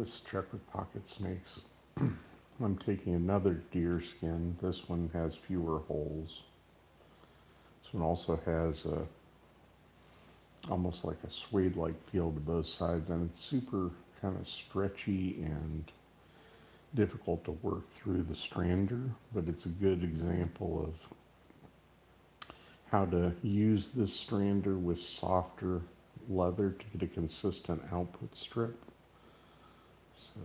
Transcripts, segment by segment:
this truck with pocket snakes. I'm taking another deerskin. This one has fewer holes. This one also has a almost like a suede-like feel to both sides, and it's super kind of stretchy and difficult to work through the strander, but it's a good example of how to use this strander with softer leather to get a consistent output strip. So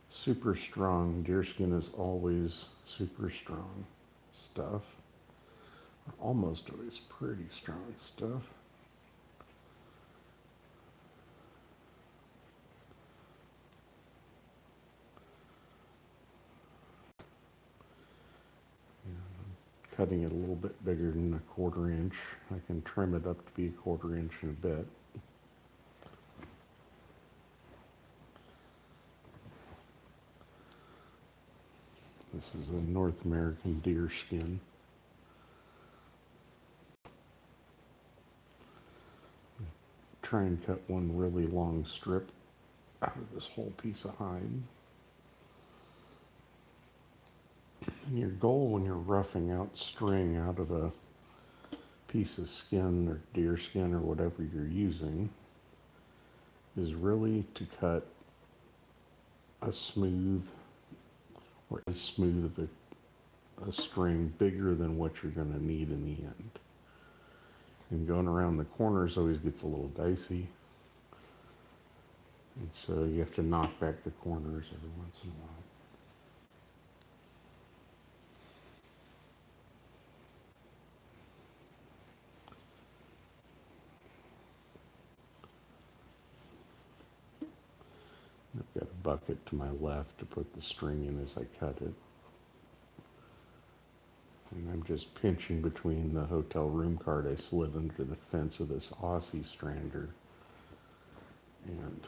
super strong. Deerskin is always super strong stuff. Almost always pretty strong stuff. Cutting it a little bit bigger than a 1/4 inch. I can trim it up to be a 1/4 inch in a bit. This is a North American deerskin. Try and cut one really long strip out of this whole piece of hide. And your goal when you're roughing out string out of a piece of skin or deer skin or whatever you're using is really to cut a smooth or as smooth of a string bigger than what you're going to need in the end. And going around the corners always gets a little dicey. And so you have to knock back the corners every once in a while. I've got a bucket to my left to put the string in as I cut it. And I'm just pinching between the hotel room card I slid under the fence of this Aussie strander and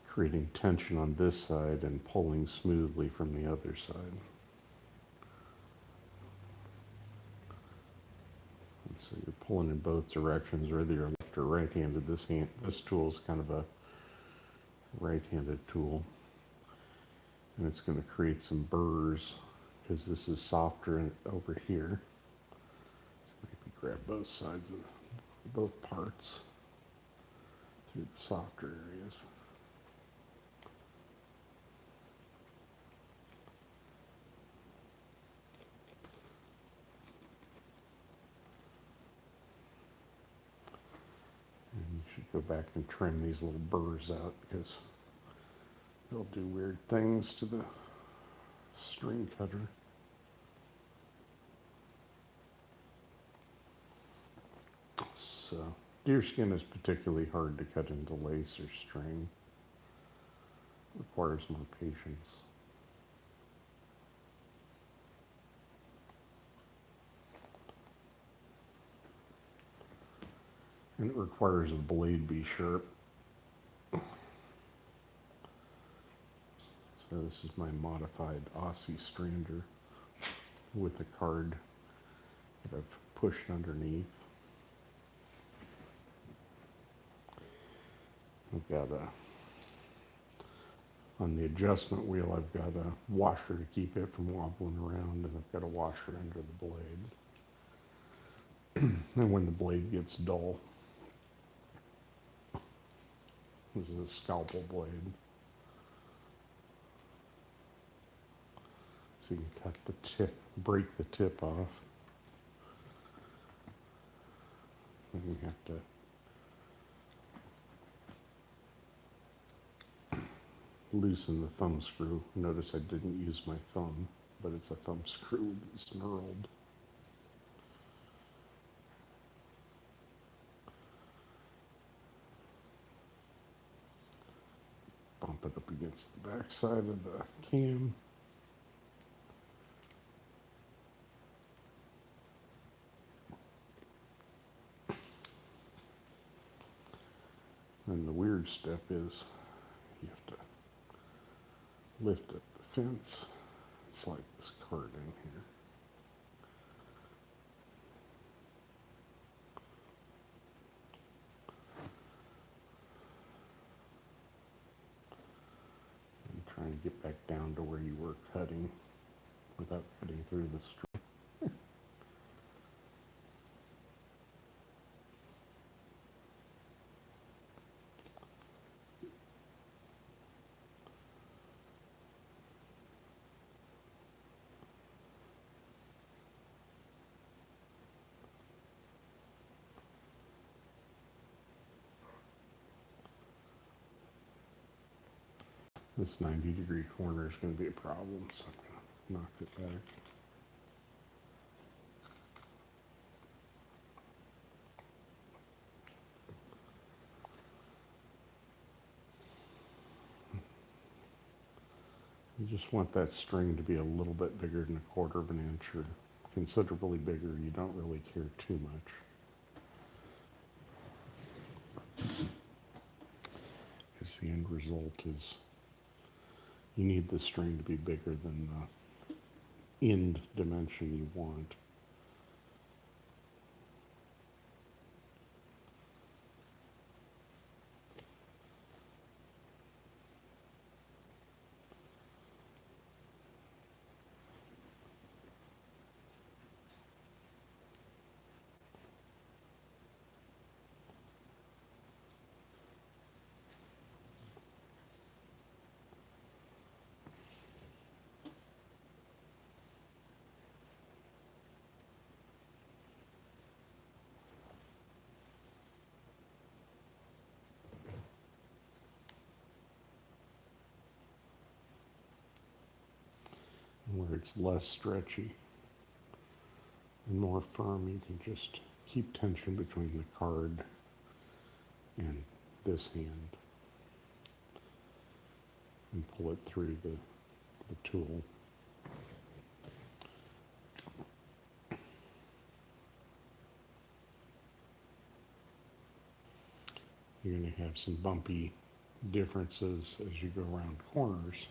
creating tension on this side and pulling smoothly from the other side. And so you're pulling in both directions, whether you're left or right-handed. This tool is kind of a right-handed tool. And it's going to create some burrs because this is softer over here. So maybe grab both sides of both parts through the softer areas. And you should go back and trim these little burrs out because they'll do weird things to the string cutter. So deerskin is particularly hard to cut into lace or string. It requires more patience. And it requires the blade be sharp. So this is my modified Aussie strander with a card that I've pushed underneath. I've got on the adjustment wheel, I've got a washer to keep it from wobbling around, and I've got a washer under the blade. And when the blade gets dull, this is a scalpel blade. So you can cut the tip, break the tip off. Then you have to loosen the thumb screw. Notice I didn't use my thumb, but it's a thumb screw that's knurled. Bump it up against the back side of the cam. And the weird step is you have to lift up the fence. It's like this card in here. to get back down to where you were cutting without cutting through the string. This 90-degree corner is going to be a problem, so I'm going to knock it back. You just want that string to be a little bit bigger than 1/4 of an inch, or considerably bigger. You don't really care too much. Because the end result is you need the string to be bigger than the end dimension you want. Where it's less stretchy and more firm, you can just keep tension between the card and this hand and pull it through the tool. You're going to have some bumpy differences as you go around corners.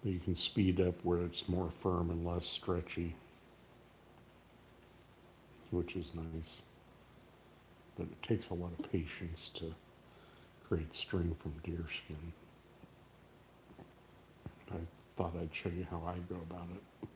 You can speed up where it's more firm and less stretchy, which is nice. But it takes a lot of patience to create string from deerskin. I thought I'd show you how I go about it.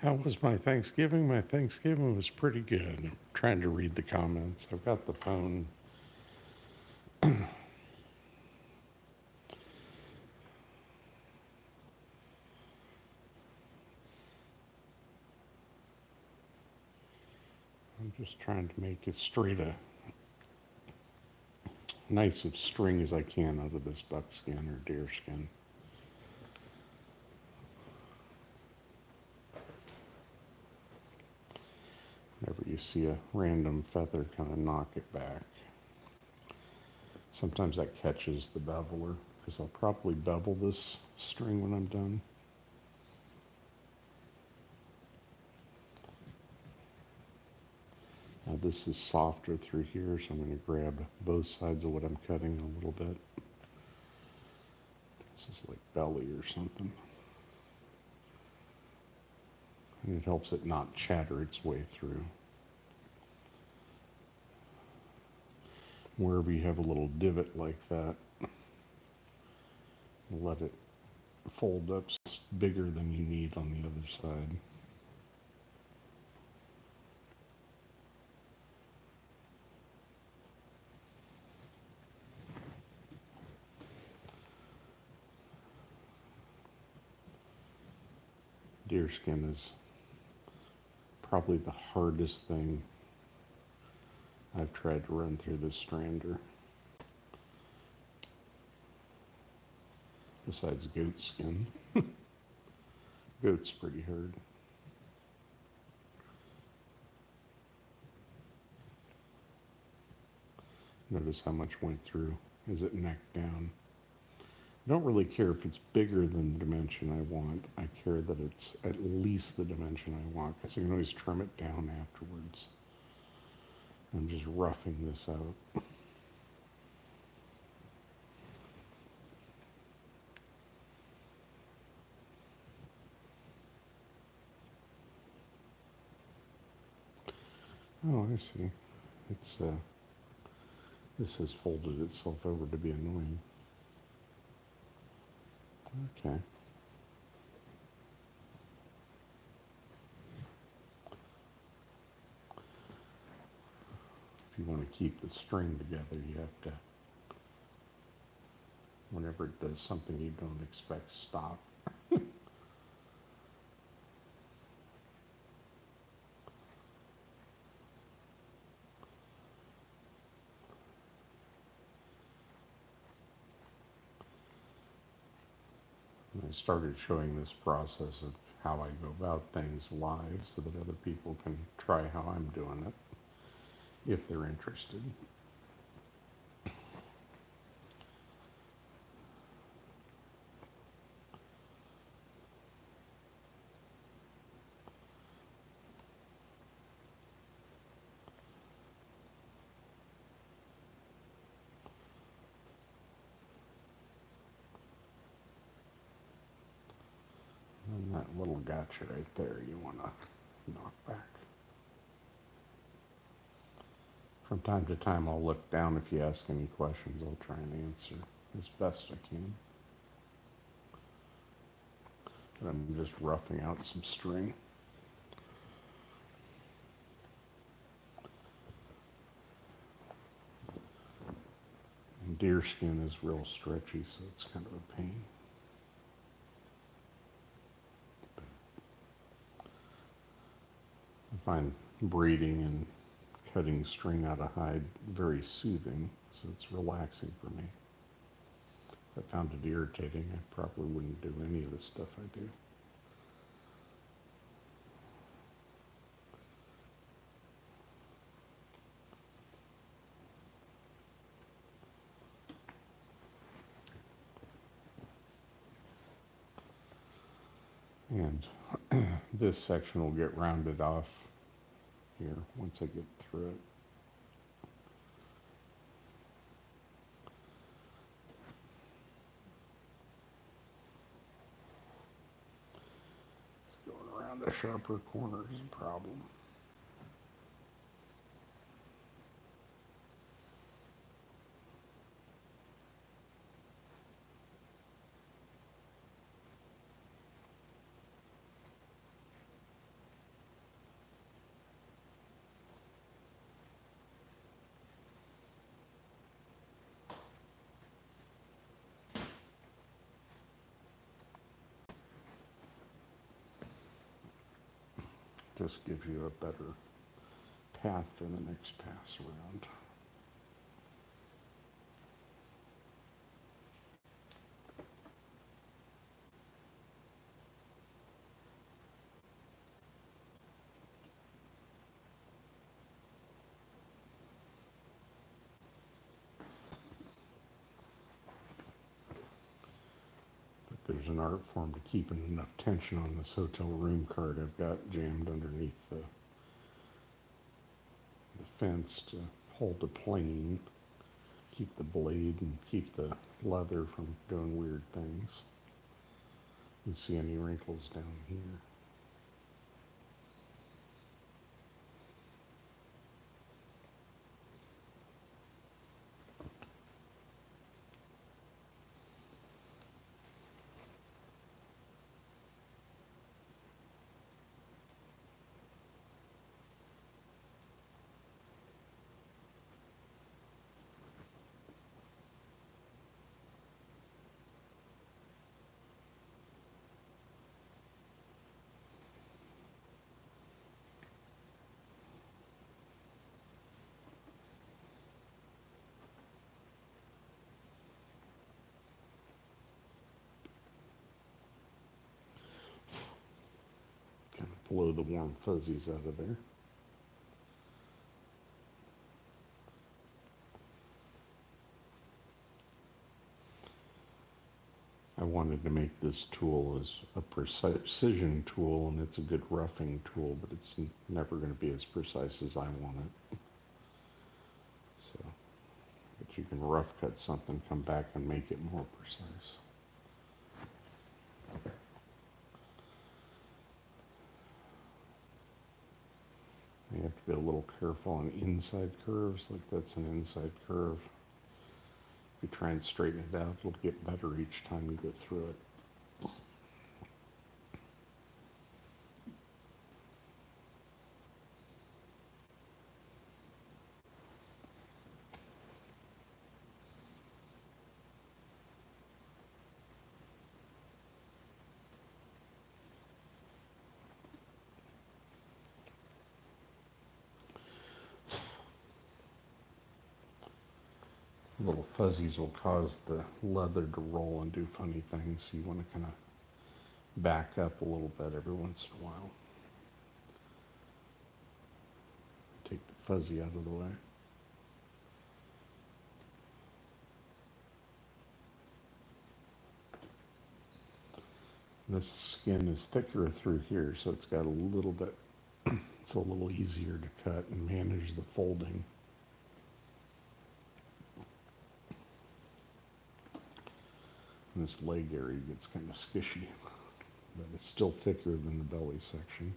How was my Thanksgiving? My Thanksgiving was pretty good. I'm trying to read the comments. I've got the phone. I'm just trying to make as straight a nice of string as I can out of this buckskin or deerskin. Whenever you see a random feather, kind of knock it back. Sometimes that catches the beveler, because I'll probably bevel this string when I'm done. Now this is softer through here, so I'm going to grab both sides of what I'm cutting a little bit. This is like belly or something. And it helps it not chatter its way through. Wherever you have a little divot like that, let it fold up bigger than you need on the other side. Deerskin is probably the hardest thing I've tried to run through this strander. Besides goat skin. Goat's pretty hard. Notice how much went through. Is it neck down? I don't really care if it's bigger than the dimension I want. I care that it's at least the dimension I want, because I can always trim it down afterwards. I'm just roughing this out. Oh, I see. It's this has folded itself over to be annoying. Okay. If you want to keep the string together, you have to, whenever it does something you don't expect, stop. And I started showing this process of how I go about things live so that other people can try how I'm doing it if they're interested. And that little gotcha right there you want to knock back. From time to time I'll look down. If you ask any questions, I'll try and answer as best I can. But I'm just roughing out some string. And deerskin is real stretchy, so it's kind of a pain. I find braiding and cutting string out of hide very soothing, so it's relaxing for me. If I found it irritating, I probably wouldn't do any of the stuff I do. And this section will get rounded off here once I get through it. Going around a sharper corner is a problem. Just gives you a better path for the next pass around. But there's an art form to keeping enough tension on this hotel room card I've got jammed underneath the fence to hold the plane, keep the blade and keep the leather from doing weird things. You see any wrinkles down here? Kind of blow the warm fuzzies out of there. I wanted to make this tool as a precision tool, and it's a good roughing tool, but it's never going to be as precise as I want it. So, but you can rough cut something, come back and make it more precise. Yeah, have to be a little careful on inside curves, like that's an inside curve. If you try and straighten it out, it'll get better each time you go through it. Little fuzzies will cause the leather to roll and do funny things, so you want to kind of back up a little bit every once in a while. Take the fuzzy out of the way. This skin is thicker through here, so it's got a little bit, it's a little easier to cut and manage the folding. And this leg area gets kind of skishy, but it's still thicker than the belly section.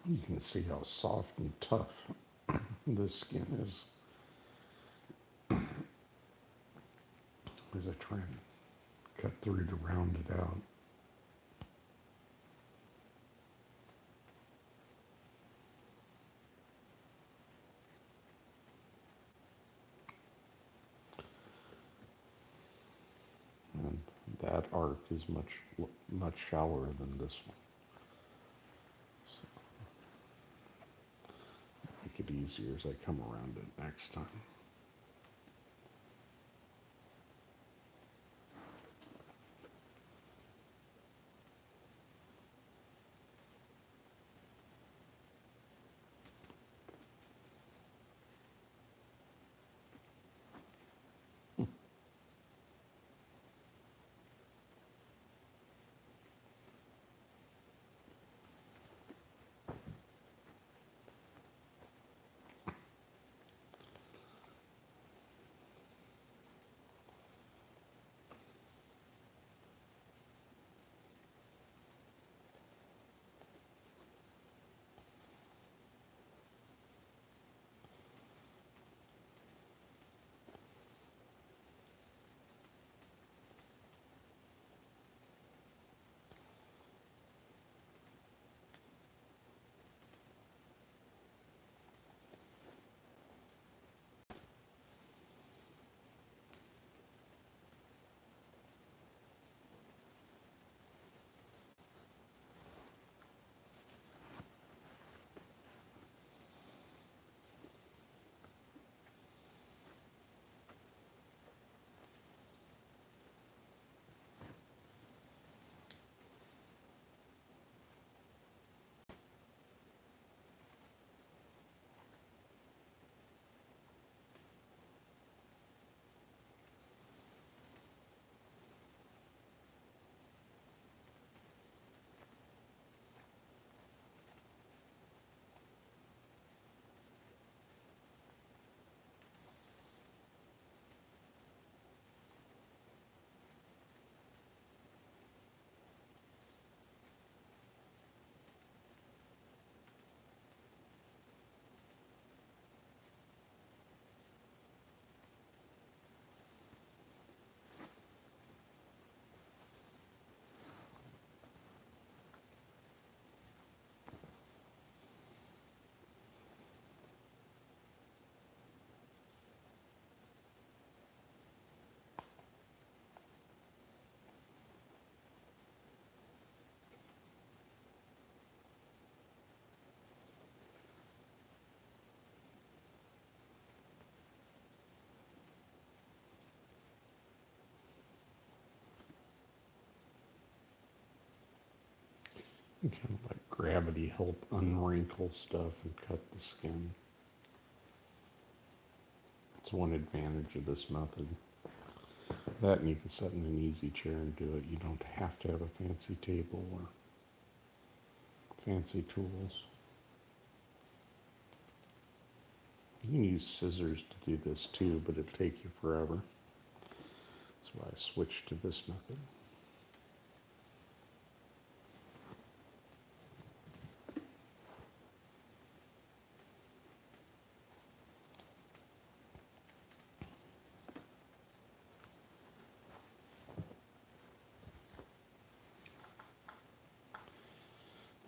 You can see how soft and tough this skin is as I try and cut through to round it out. And that arc is much shallower than this one. So make it easier as I come around it next time. You kind of let gravity help unwrinkle stuff and cut the skin. It's one advantage of this method. That, and you can sit in an easy chair and do it. You don't have to have a fancy table or fancy tools. You can use scissors to do this too, but it'll take you forever. That's why I switched to this method.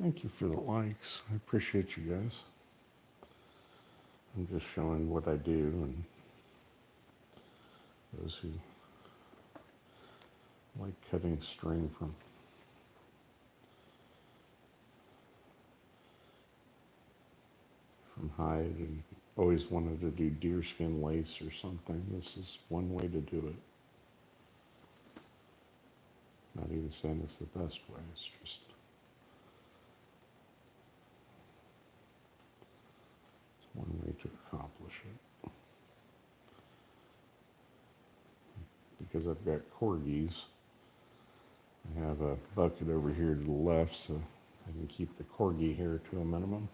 Thank you for the likes. I appreciate you guys. I'm just showing what I do, and those who like cutting string from hide and always wanted to do deerskin lace or something. This is one way to do it. Not even saying it's the best way, it's just one way to accomplish it. Because I've got corgis, I have a bucket over here to the left so I can keep the corgi hair to a minimum.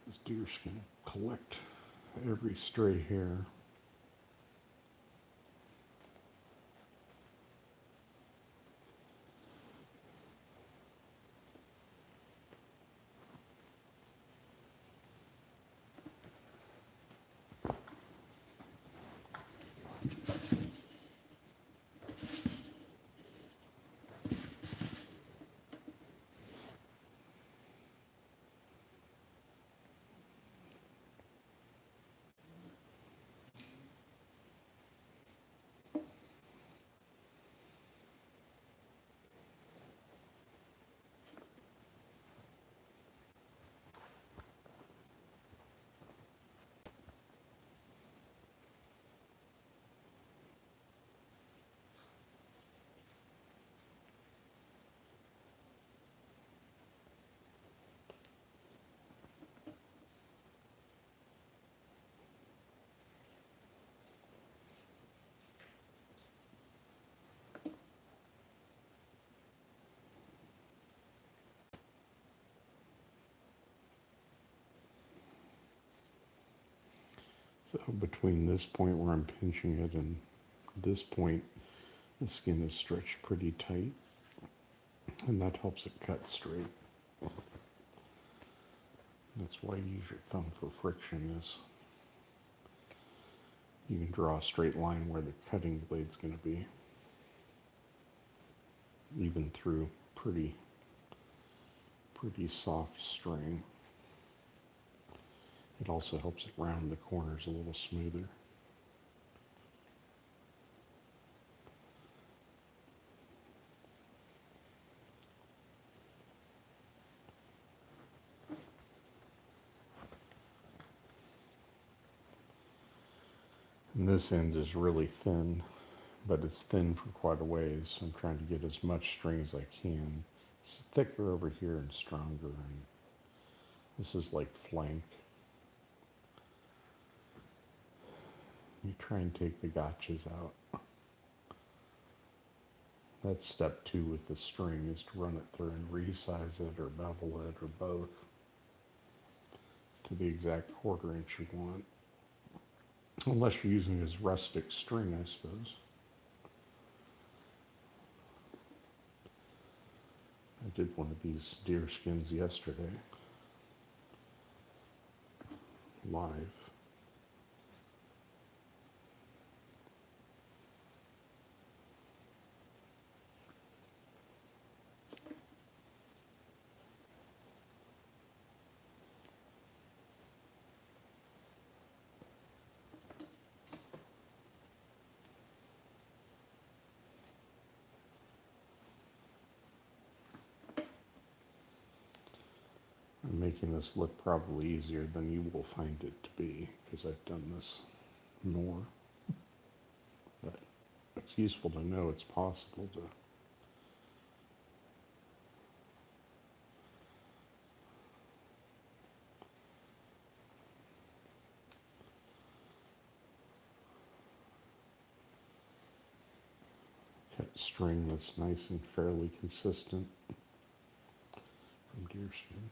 This deerskin collect every stray hair. So between this point where I'm pinching it and this point, the skin is stretched pretty tight, and that helps it cut straight. That's why you use your thumb for friction. Is you can draw a straight line where the cutting blade's going to be, even through pretty soft string. It also helps it round the corners a little smoother. And this end is really thin, but it's thin for quite a ways. So I'm trying to get as much string as I can. It's thicker over here and stronger, and this is like flank. You try and take the gotchas out. That's step 2 with the string, is to run it through and resize it or bevel it or both to the exact 1/4 inch you want. Unless you're using as rustic string, I suppose. I did one of these deerskins yesterday, live. I'm making this look probably easier than you will find it to be, because I've done this more. But it's useful to know it's possible to cut string that's nice and fairly consistent from deerskin.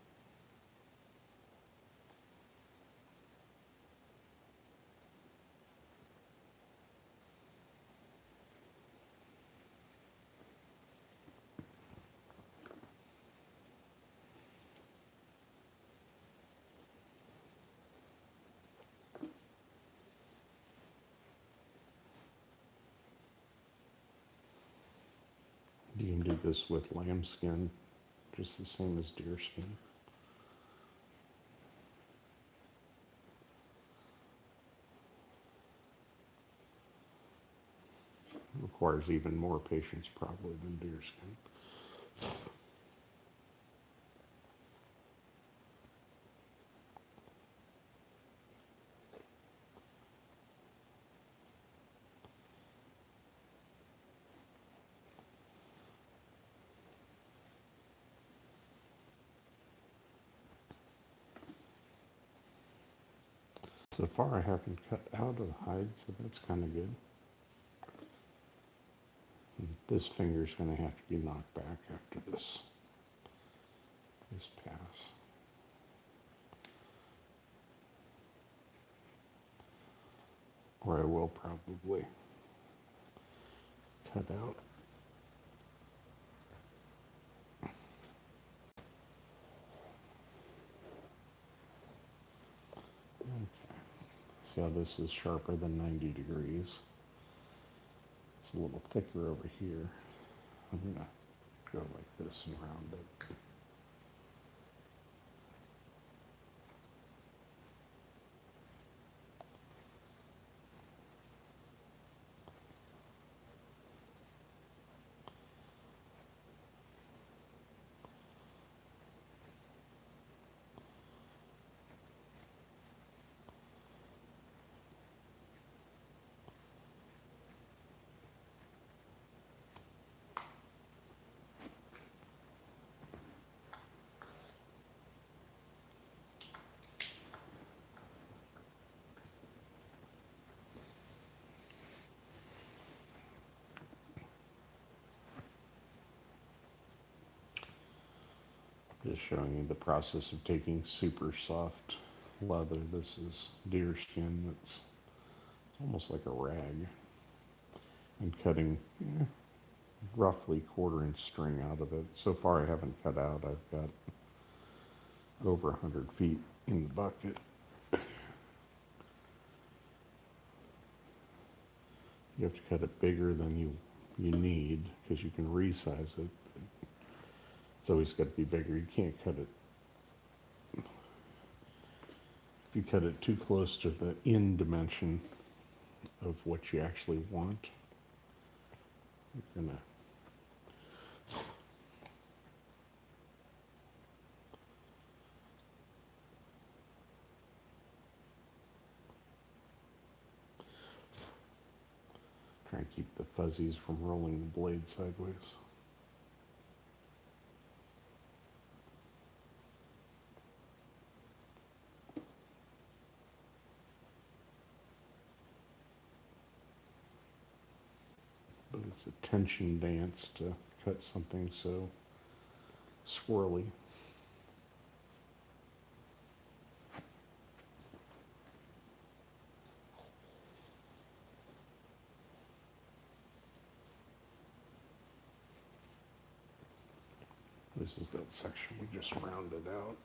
You can do this with lambskin, just the same as deerskin. Requires even more patience probably than deerskin. So far I haven't cut out of the hide, so that's kind of good. And this finger's going to have to be knocked back after this pass. Or I will probably cut out. Okay. See how this is sharper than 90 degrees. It's a little thicker over here. I'm going to go like this and round it. Just showing you the process of taking super soft leather. This is deerskin that's almost like a rag, and cutting roughly 1/4 inch string out of it. So far I haven't cut out. I've got over 100 feet in the bucket. You have to cut it bigger than you need because you can resize it. It's always got to be bigger. You can't cut it. If you cut it too close to the in dimension of what you actually want, you're gonna try and keep the fuzzies from rolling the blade sideways. But it's a tension dance to cut something so swirly. This is that section we just rounded out.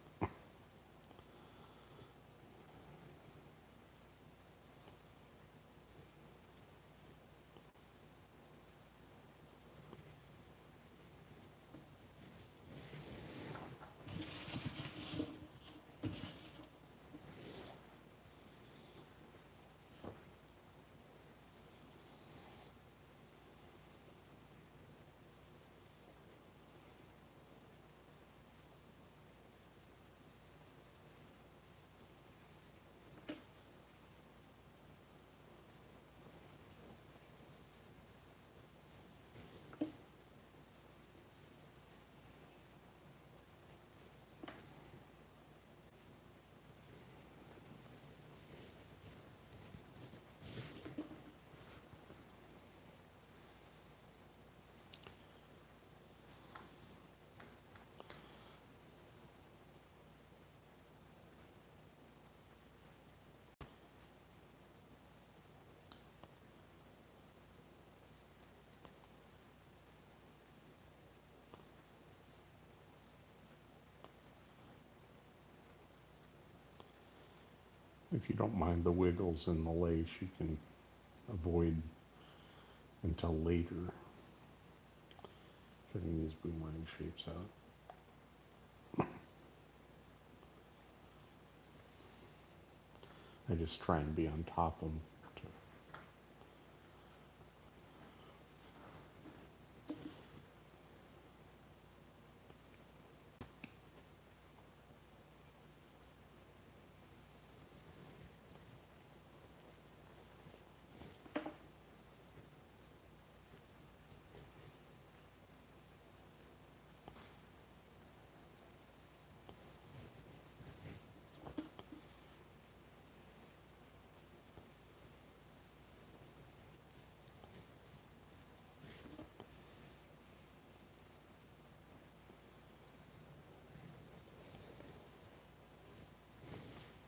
if you don't mind the wiggles in the lace, you can avoid until later getting these boomerang shapes out. I just try and be on top of them.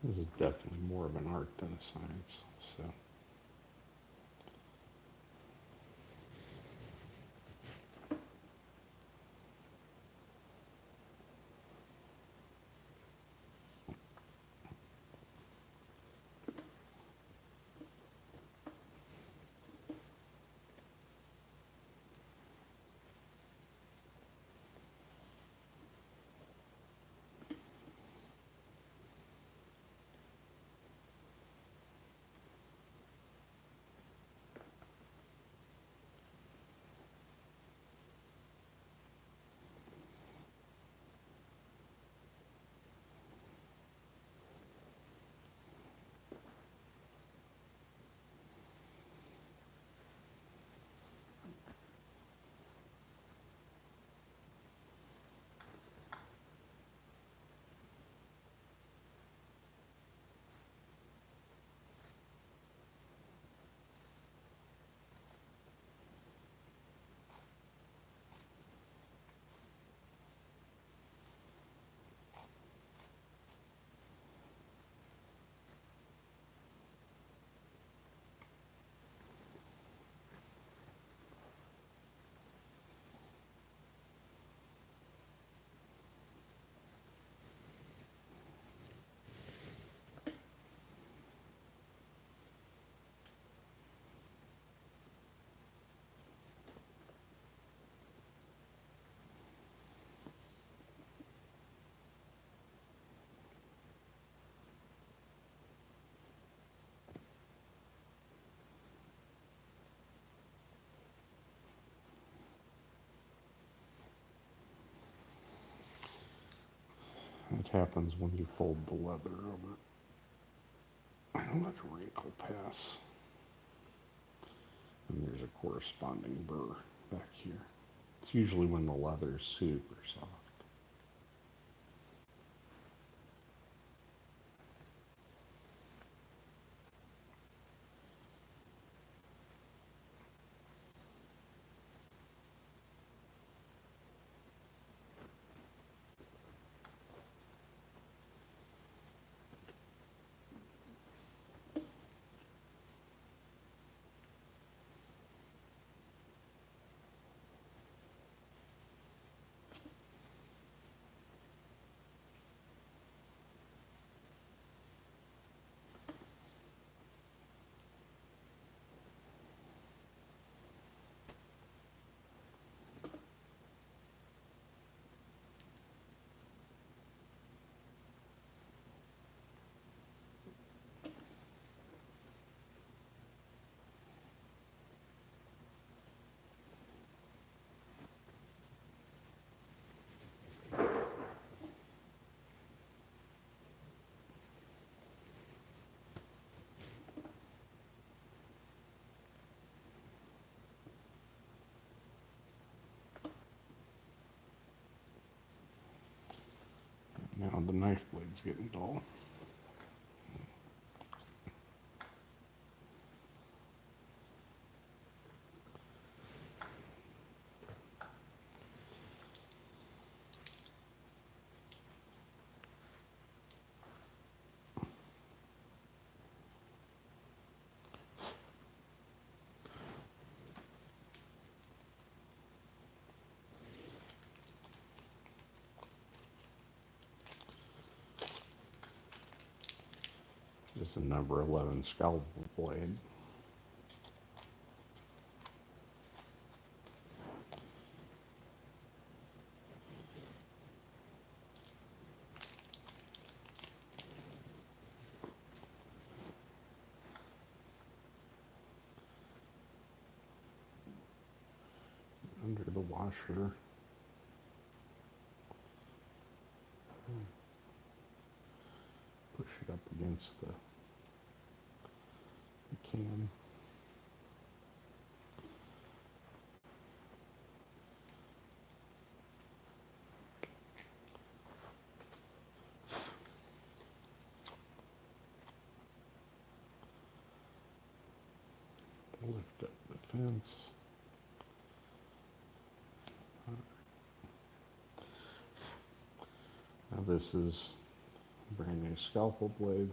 This is definitely more of an art than a science, so. It happens when you fold the leather over and let a wrinkle pass. And there's a corresponding burr back here. It's usually when the leather is super soft. Now the knife blade's getting dull. It's a number 11 scalpel blade. Under the washer. Push it up against the can. Lift up the fence. Now this is a brand new scalpel blade.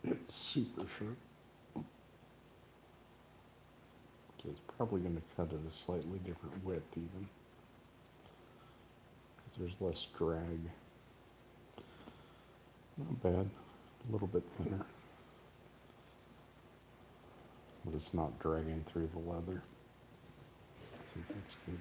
It's super sharp. So it's probably going to cut at a slightly different width even. Because there's less drag. Not bad. A little bit thinner. But it's not dragging through the leather. So that's good.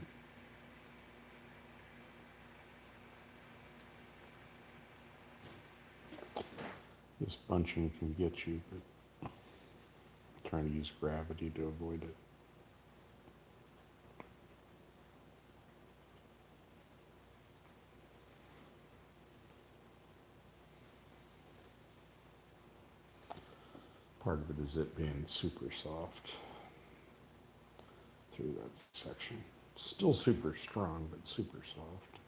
This bunching can get you, but I'm trying to use gravity to avoid it. Part of it is it being super soft through that section. Still super strong, but super soft.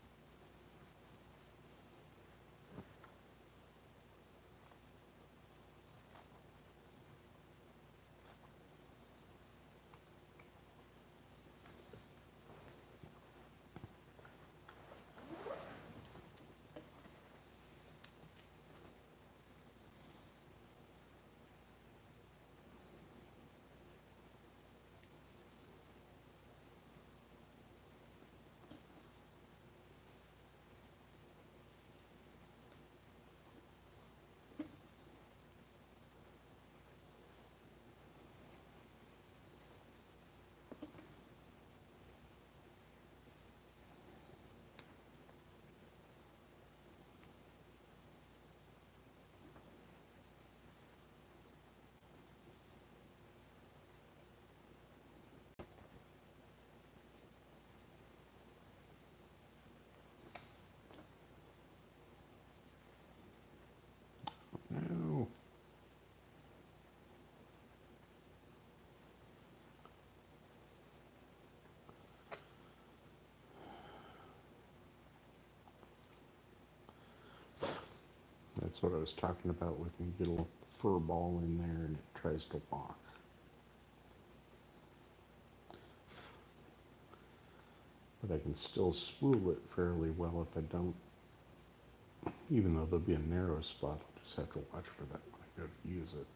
No. That's what I was talking about with you get a little fur ball in there and it tries to walk. But I can still spool it fairly well if I don't, even though there'll be a narrow spot, I'll just have to watch for that when I go to use it.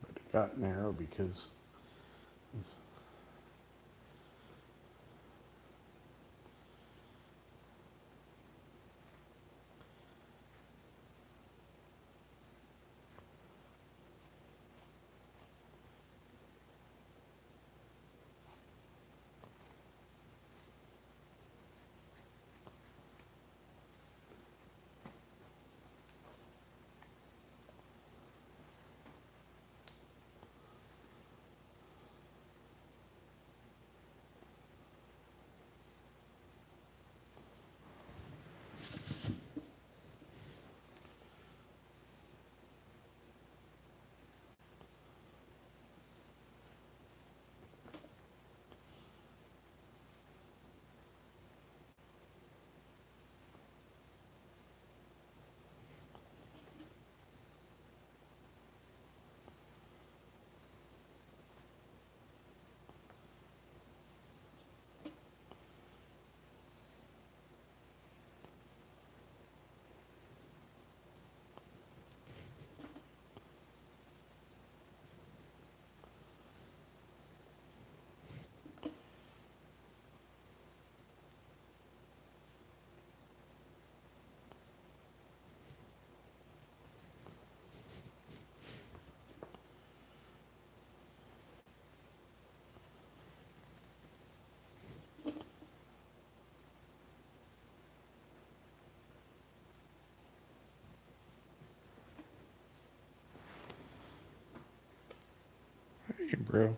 But it got narrow because Hey, bro.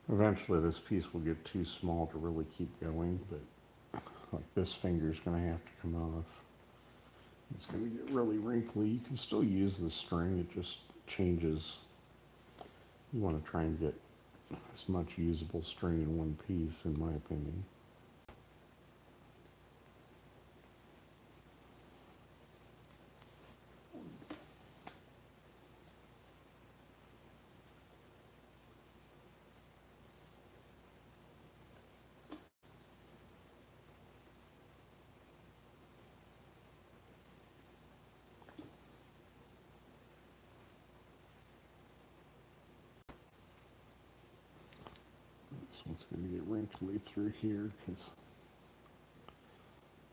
Eventually this piece will get too small to really keep going, but like this finger's going to have to come off. It's going to get really wrinkly. You can still use the string, it just changes. You want to try and get as much usable string in one piece, in my opinion. This one's going to get wrinkly through here because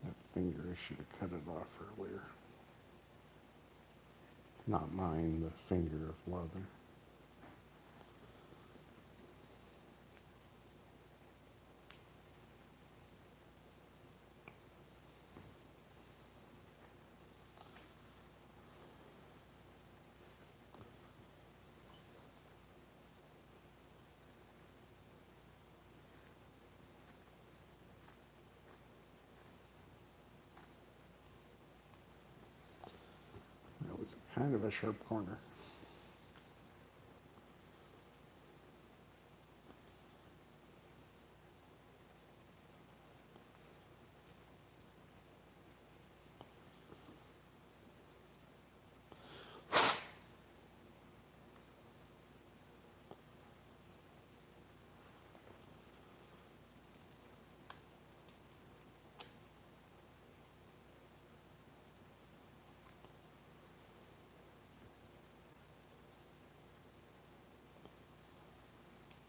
that finger, I should have cut it off earlier. Not mine, the finger of leather. That was kind of a sharp corner.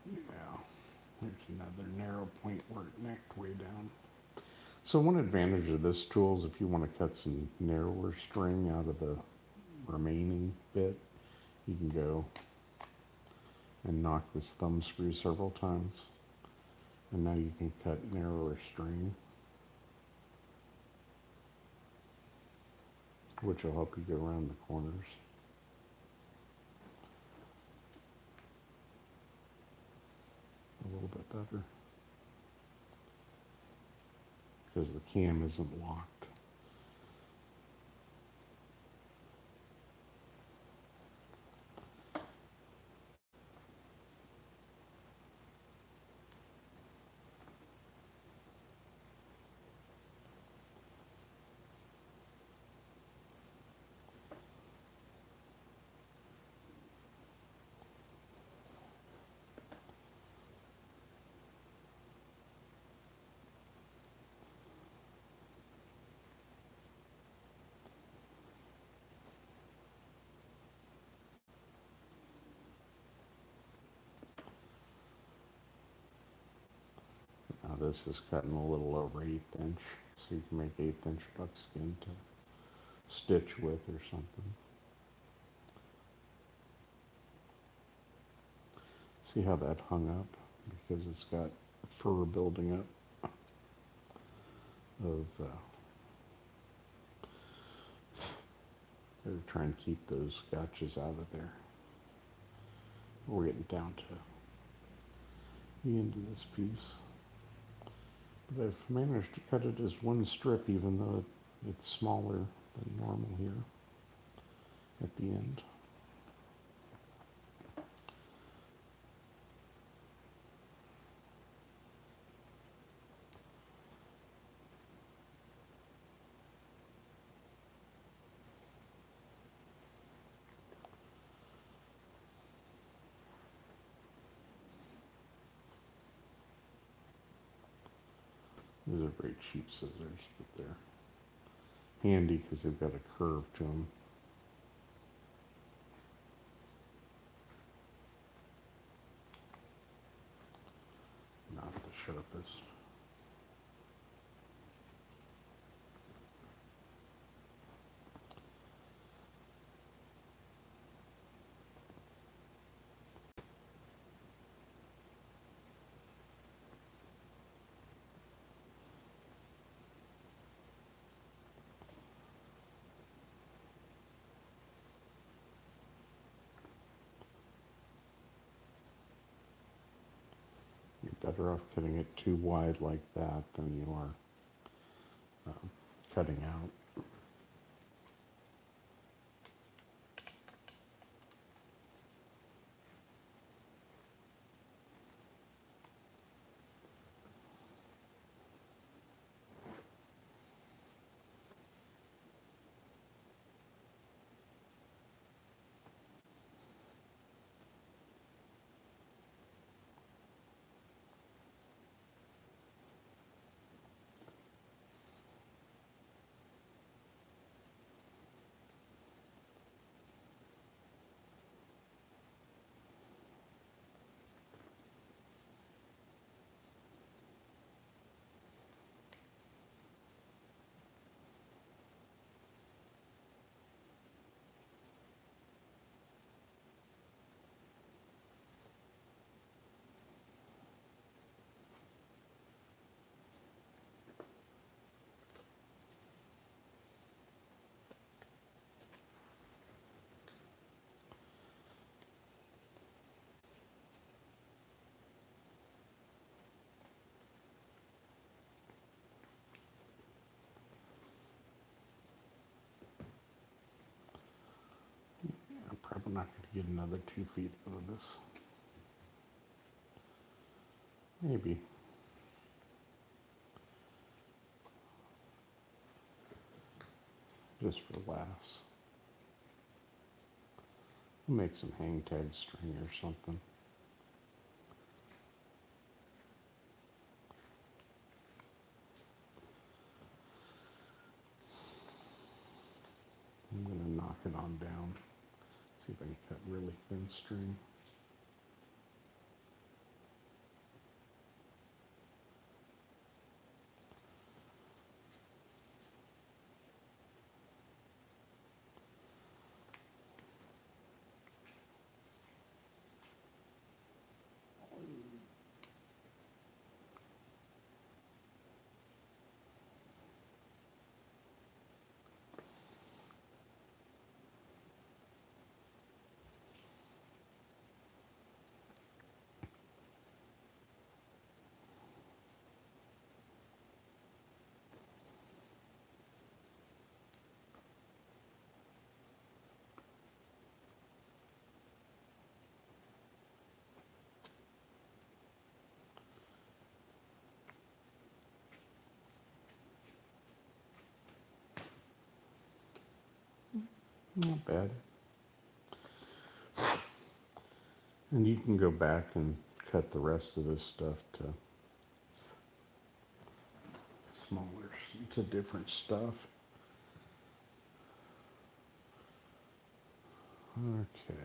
Yeah, there's another narrow point where it necked way down. So one advantage of this tool is if you want to cut some narrower string out of the remaining bit, you can go and knock this thumb screw several times, and now you can cut narrower string, which will help you get around the corners. A little bit better because the cam isn't locked. Now this is cutting a little over 1/8 inch, so you can make 1/8 inch buckskin to stitch with or something. See how that hung up? Because it's got fur building up of, gotta try and keep those gotchas out of there. We're getting down to the end of this piece. But I've managed to cut it as one strip, even though it's smaller than normal here. at the end. These are very cheap scissors, but they're handy because they've got a curve to them. Not the sharpest. You're better off cutting it too wide like that than you are cutting out. I'm probably not going to get another 2 feet out of this. Maybe. Just for laughs. We'll make some hang tag string or something. I'm going to knock it on down. See if I can cut really thin string. Not bad. And you can go back and cut the rest of this stuff to smaller, to different stuff. Okay.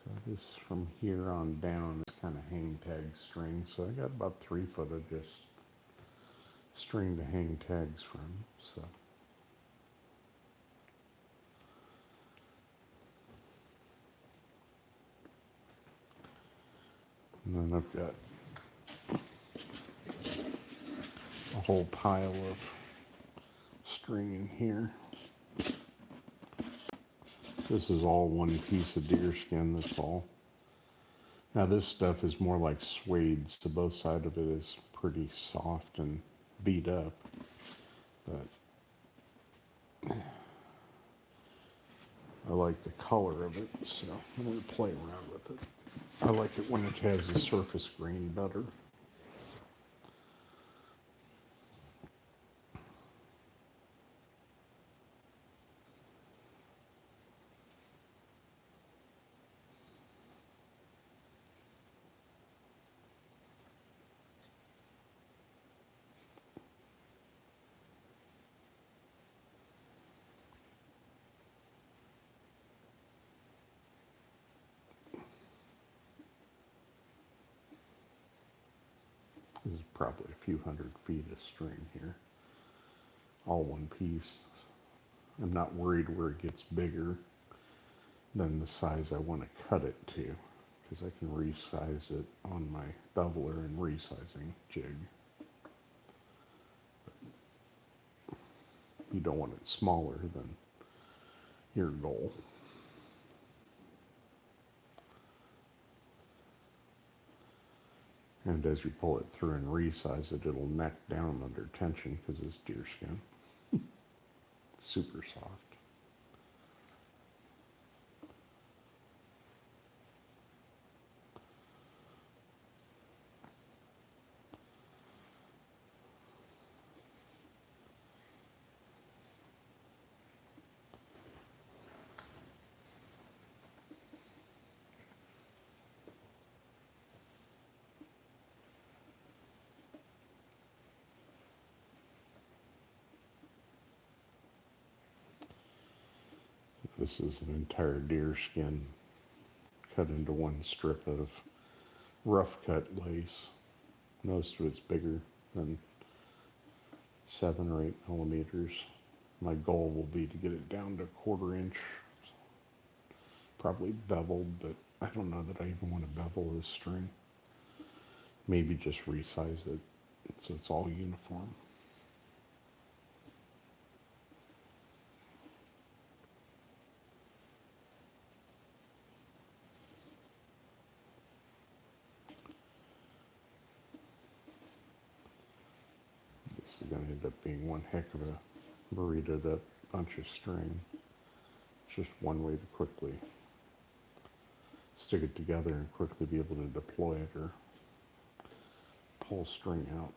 So this from here on down is kind of hang tag string. So I got about 3 foot of just string to hang tags from. So. And then I've got a whole pile of string in here. This is all one piece of deerskin, that's all. Now this stuff is more like suede, so both sides of it is pretty soft and beat up. But I like the color of it, so I'm going to play around with it. I like it when it has the surface grain better. This is probably a few hundred feet of string here, all one piece. I'm not worried where it gets bigger than the size I want to cut it to, because I can resize it on my beveler and resizing jig. You don't want it smaller than your goal. And as you pull it through and resize it, it'll neck down under tension because it's deerskin. Super soft. This is an entire deerskin cut into one strip of rough cut lace. Most of it's bigger than 7 or 8 millimeters. My goal will be to get it down to 1/4 inch, probably beveled, but I don't know that I even want to bevel this string. Maybe just resize it so it's all uniform. This is going to end up being one heck of a burritoed up bunch of string. It's just one way to quickly stick it together and quickly be able to deploy it or pull string out.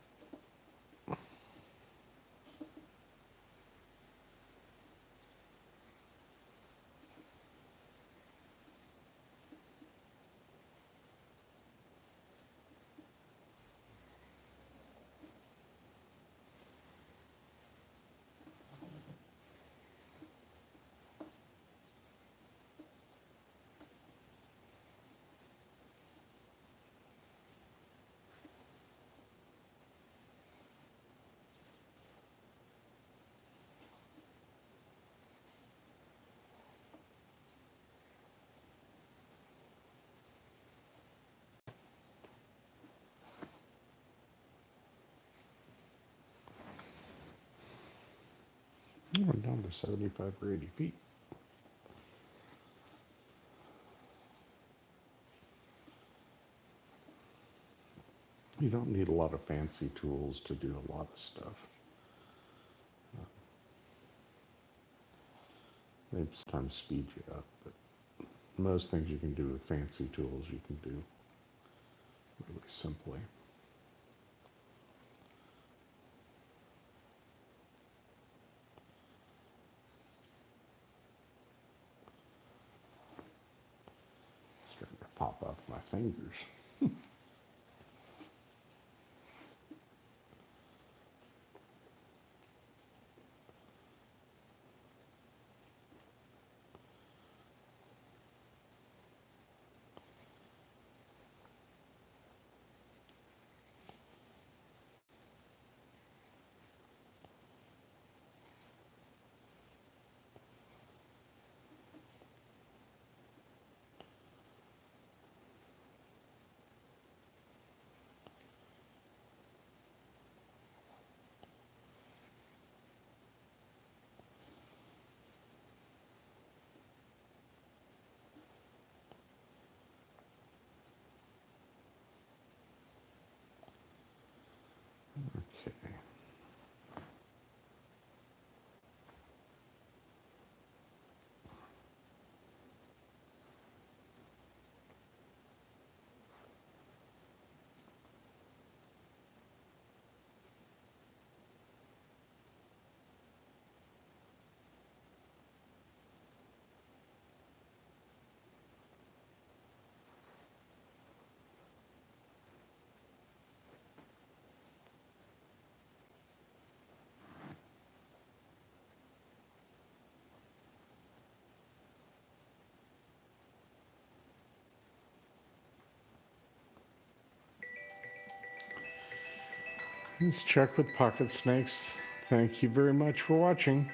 I went down to 75 or 80 feet. You don't need a lot of fancy tools to do a lot of stuff. They sometimes speed you up, but most things you can do with fancy tools you can do really simply. Starting to pop off my fingers. Let's check with pocket snakes. Thank you very much for watching.